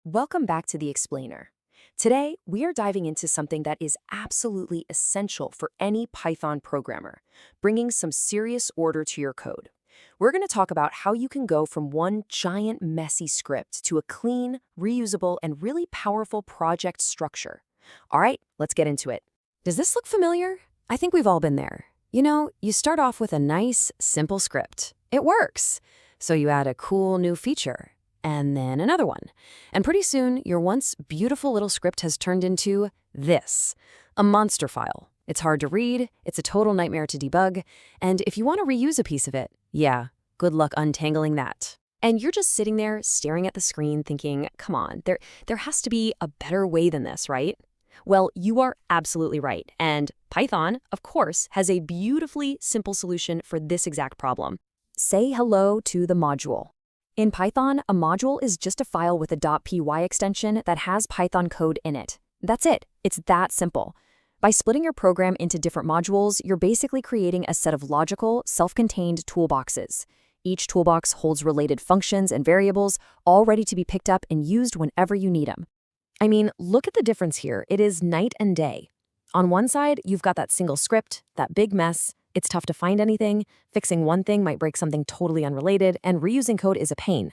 Welcome back to the Explainer. Today, we are diving into something that is absolutely essential for any Python programmer, bringing some serious order to your code. We're going to talk about how you can go from one giant messy script to a clean, reusable, and really powerful project structure. All right, let's get into it. Does this look familiar? I think we've all been there. You start off with a nice, simple script. It works. So you add a cool new feature, and then another one. And pretty soon, your once beautiful little script has turned into this, a monster file. It's hard to read, it's a total nightmare to debug, and if you want to reuse a piece of it, yeah, good luck untangling that. And you're just sitting there staring at the screen thinking, come on, there has to be a better way than this, right? Well, you are absolutely right, and Python, of course, has a beautifully simple solution for this exact problem. Say hello to the module. In Python, a module is just a file with a .py extension that has Python code in it. That's it. It's that simple. By splitting your program into different modules, you're basically creating a set of logical, self-contained toolboxes. Each toolbox holds related functions and variables, all ready to be picked up and used whenever you need them. I mean, look at the difference here. It is night and day. On one side, you've got that single script, that big mess. It's tough to find anything, fixing one thing might break something totally unrelated, and reusing code is a pain.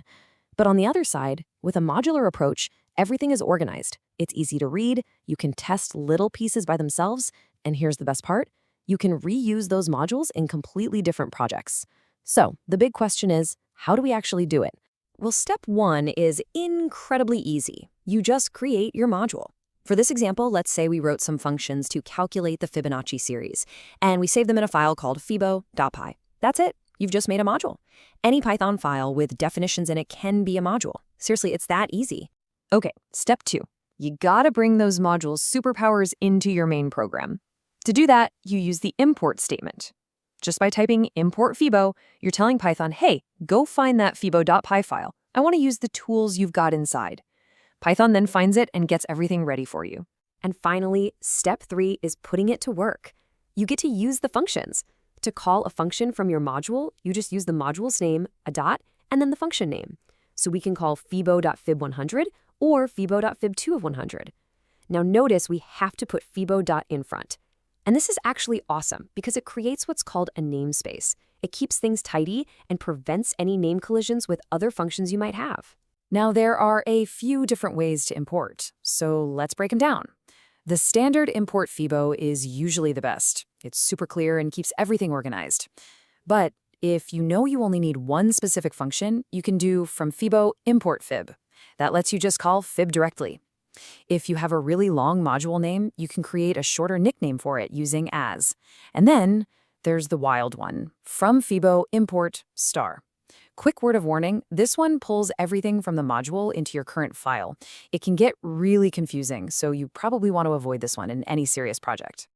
But on the other side, with a modular approach, everything is organized. It's easy to read, you can test little pieces by themselves, and here's the best part, you can reuse those modules in completely different projects. So, the big question is, how do we actually do it? Well, step one is incredibly easy. You just create your module. For this example, let's say we wrote some functions to calculate the Fibonacci series, and we saved them in a file called fibo.py. That's it. You've just made a module. Any Python file with definitions in it can be a module. Seriously, it's that easy. Okay, step two. You gotta bring those modules superpowers into your main program. To do that, you use the import statement. Just by typing import fibo, you're telling Python, hey, go find that fibo.py file. I want to use the tools you've got inside. Python then finds it and gets everything ready for you. And finally, step three is putting it to work. You get to use the functions. To call a function from your module, you just use the module's name, a dot, and then the function name. So we can call fibo.fib100 or fibo.fib2 of 100. Now notice we have to put fibo.in in front. And this is actually awesome because it creates what's called a namespace. It keeps things tidy and prevents any name collisions with other functions you might have. Now, there are a few different ways to import, so let's break them down. The standard import fibo is usually the best. It's super clear and keeps everything organized. But if you know you only need one specific function, you can do from fibo import fib. That lets you just call fib directly. If you have a really long module name, you can create a shorter nickname for it using as. And then there's the wild one, from fibo import star. Quick word of warning, this one pulls everything from the module into your current file. It can get really confusing, so you probably want to avoid this one in any serious project.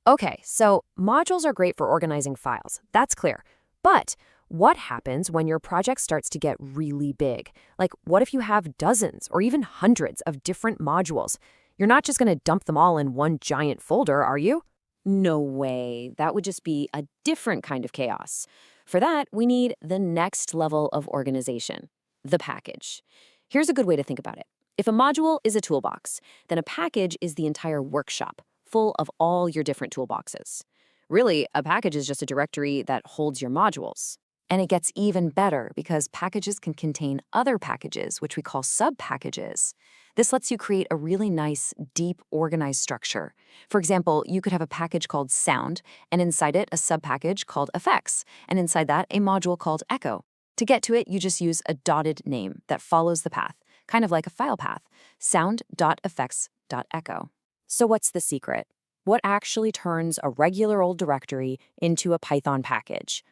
Okay, so modules are great for organizing files. That's clear. But what happens when your project starts to get really big? Like, what if you have dozens or even hundreds of different modules? You're not just going to dump them all in one giant folder, are you? No way. That would just be a different kind of chaos. For that, we need the next level of organization, the package. Here's a good way to think about it. If a module is a toolbox, then a package is the entire workshop, full of all your different toolboxes. Really, a package is just a directory that holds your modules. And it gets even better because packages can contain other packages, which we call sub-packages. This lets you create a really nice, deep, organized structure. For example, you could have a package called sound, and inside it, a sub-package called effects, and inside that, a module called echo. To get to it, you just use a dotted name that follows the path, kind of like a file path, sound.effects.echo. So what's the secret? What actually turns a regular old directory into a Python package?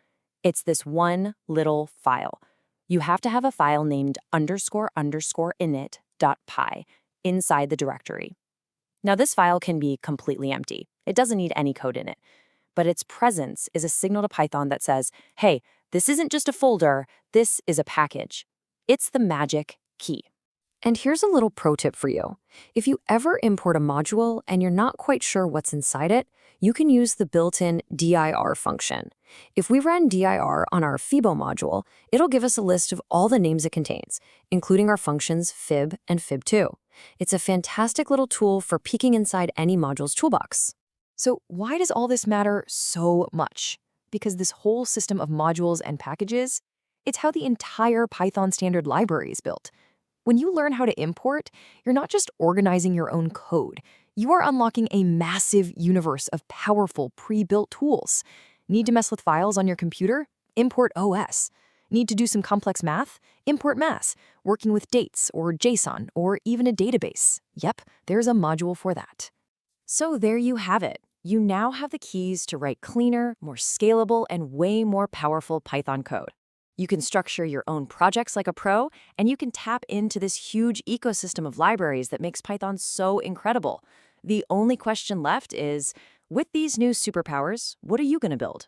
It's this one little file. You have to have a file named __init.py inside the directory. Now, this file can be completely empty. It doesn't need any code in it. But its presence is a signal to Python that says, hey, this isn't just a folder, this is a package. It's the magic key. And here's a little pro tip for you. If you ever import a module and you're not quite sure what's inside it, you can use the built-in dir function. If we run dir on our Fibo module, it'll give us a list of all the names it contains, including our functions fib and fib2. It's a fantastic little tool for peeking inside any module's toolbox. So why does all this matter so much? Because this whole system of modules and packages, it's how the entire Python standard library is built. When you learn how to import, you're not just organizing your own code. You are unlocking a massive universe of powerful pre-built tools. Need to mess with files on your computer? Import OS. Need to do some complex math? Import mass, working with dates or JSON or even a database. Yep, there's a module for that. So there you have it. You now have the keys to write cleaner, more scalable, and way more powerful Python code. You can structure your own projects like a pro, and you can tap into this huge ecosystem of libraries that makes Python so incredible. The only question left is, with these new superpowers, what are you going to build?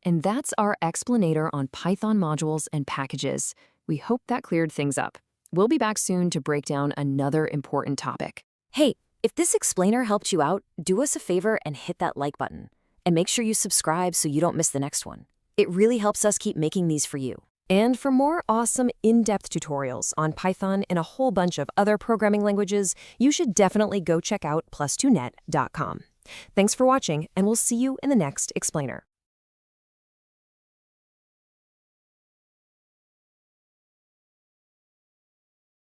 And that's our explainer on Python modules and packages. We hope that cleared things up. We'll be back soon to break down another important topic. Hey, if this explainer helped you out, do us a favor and hit that like button. And make sure you subscribe so you don't miss the next one. It really helps us keep making these for you. And for more awesome in-depth tutorials on Python and a whole bunch of other programming languages, you should definitely go check out plus2net.com. Thanks for watching, and we'll see you in the next explainer.